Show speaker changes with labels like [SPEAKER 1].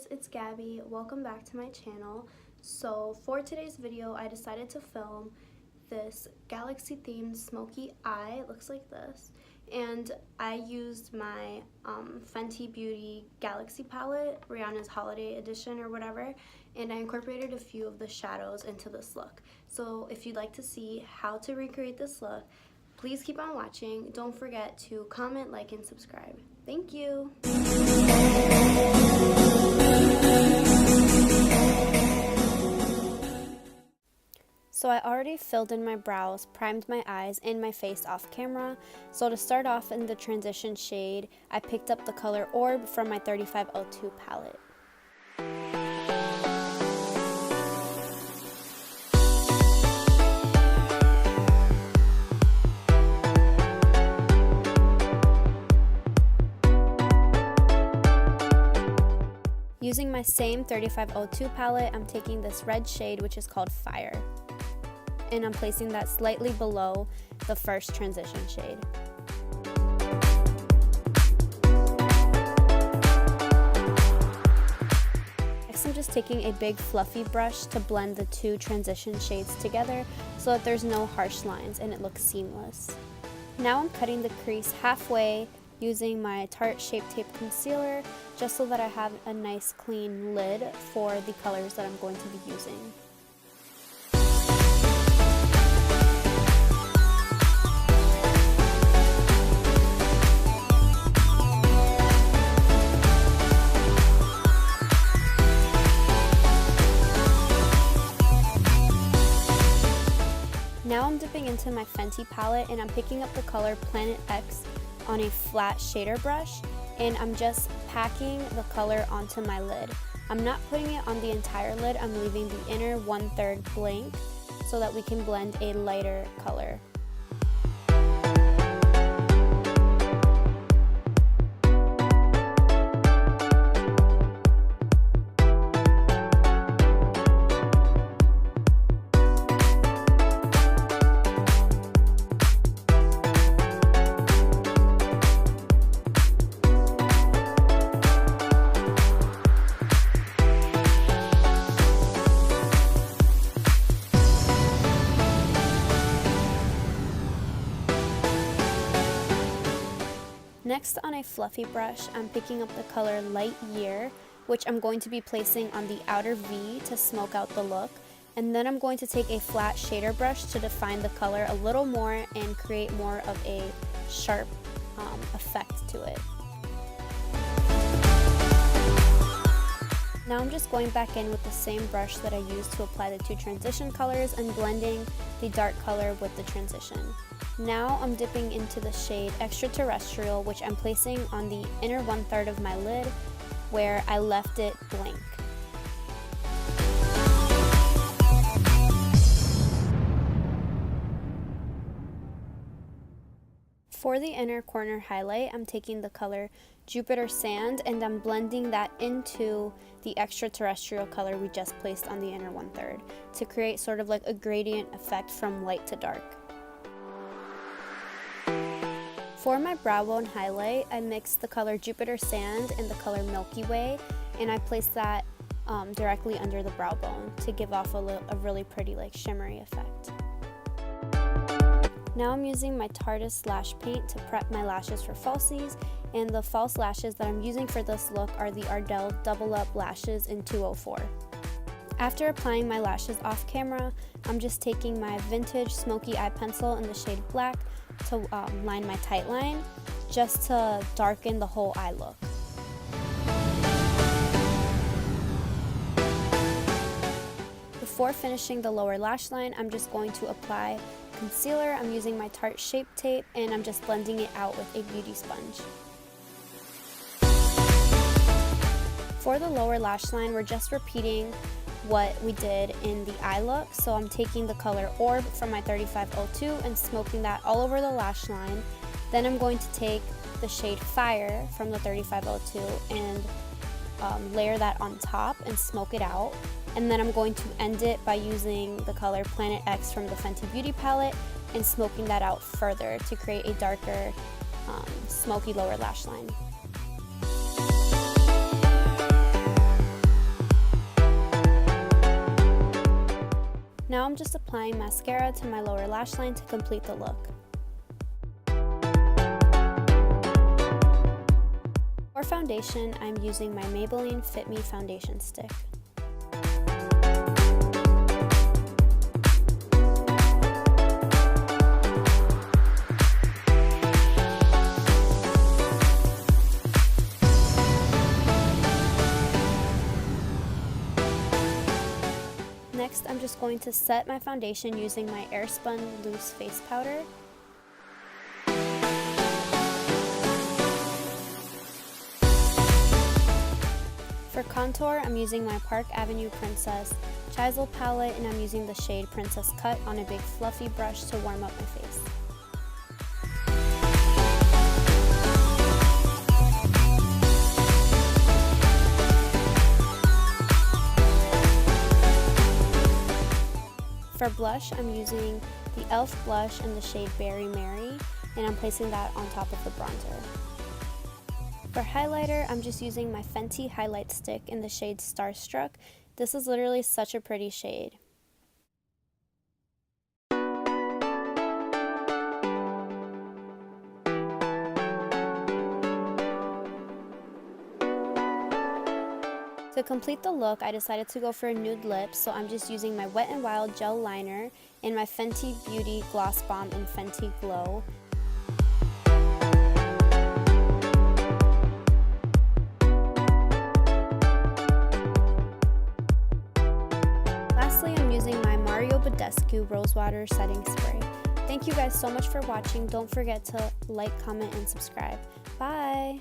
[SPEAKER 1] guys, it's Gabby. Welcome back to my channel. So for today's video, I decided to film this galaxy themed smoky eye. It looks like this. And I used my Fenty Beauty Galaxy palette, Rihanna's holiday edition or whatever, and I incorporated a few of the shadows into this look. So if you'd like to see how to recreate this look, please keep on watching. Don't forget to comment, like, and subscribe. Thank you. So I already filled in my brows, primed my eyes, and my face off camera. So to start off in the transition shade, I picked up the color Orb from my 3502 palette. Using my same 3502 palette, I'm taking this red shade, which is called Fire, and I'm placing that slightly below the first transition shade. Next, I'm just taking a big fluffy brush to blend the two transition shades together so that there's no harsh lines and it looks seamless. Now I'm cutting the crease halfway using my Tarte Shape Tape Concealer just so that I have a nice clean lid for the colors that I'm going to be using. Now I'm dipping into my Fenty palette and I'm picking up the color Planet X on a flat shader brush, and I'm just packing the color onto my lid. I'm not putting it on the entire lid, I'm leaving the inner 1/3 blank so that we can blend a lighter color. Next, on a fluffy brush, I'm picking up the color Light Year, which I'm going to be placing on the outer V to smoke out the look. And then I'm going to take a flat shader brush to define the color a little more and create more of a sharp effect to it. Now I'm just going back in with the same brush that I used to apply the two transition colors and blending the dark color with the transition. Now I'm dipping into the shade Extraterrestrial, which I'm placing on the inner 1/3 of my lid where I left it blank. For the inner corner highlight, I'm taking the color Jupiter Sand and I'm blending that into the Extraterrestrial color we just placed on the inner 1/3 to create sort of like a gradient effect from light to dark. For my brow bone highlight, I mixed the color Jupiter Sand and the color Milky Way, and I placed that directly under the brow bone to give off a really pretty like shimmery effect. Now I'm using my Tarteist lash paint to prep my lashes for falsies, and the false lashes that I'm using for this look are the Ardell Double Up lashes in 204. After applying my lashes off camera, I'm just taking my vintage smoky eye pencil in the shade Black to line my tight line, just to darken the whole eye look. Before finishing the lower lash line, I'm just going to apply concealer. I'm using my Tarte Shape Tape and I'm just blending it out with a beauty sponge. For the lower lash line, we're just repeating what we did in the eye look. So I'm taking the color Orb from my 3502 and smoking that all over the lash line. Then I'm going to take the shade Fire from the 3502 and layer that on top and smoke it out. And then I'm going to end it by using the color Planet X from the Fenty Beauty palette and smoking that out further to create a darker, smoky lower lash line. Now I'm just applying mascara to my lower lash line to complete the look. For foundation, I'm using my Maybelline FIT Me foundation stick. Next, I'm just going to set my foundation using my Airspun loose face powder. For contour, I'm using my Park Avenue Princess Chisel palette, and I'm using the shade Princess Cut on a big fluffy brush to warm up my face. For blush, I'm using the e.l.f. blush in the shade Berry Mary, and I'm placing that on top of the bronzer. For highlighter, I'm just using my Fenty highlight stick in the shade Starstruck. This is literally such a pretty shade. To complete the look, I decided to go for a nude lip, so I'm just using my Wet n Wild gel liner and my Fenty Beauty Gloss Bomb in Fenty Glow. Lastly, I'm using my Badescu Rose Water Setting Spray. Thank you guys so much for watching. Don't forget to like, comment, and subscribe. Bye!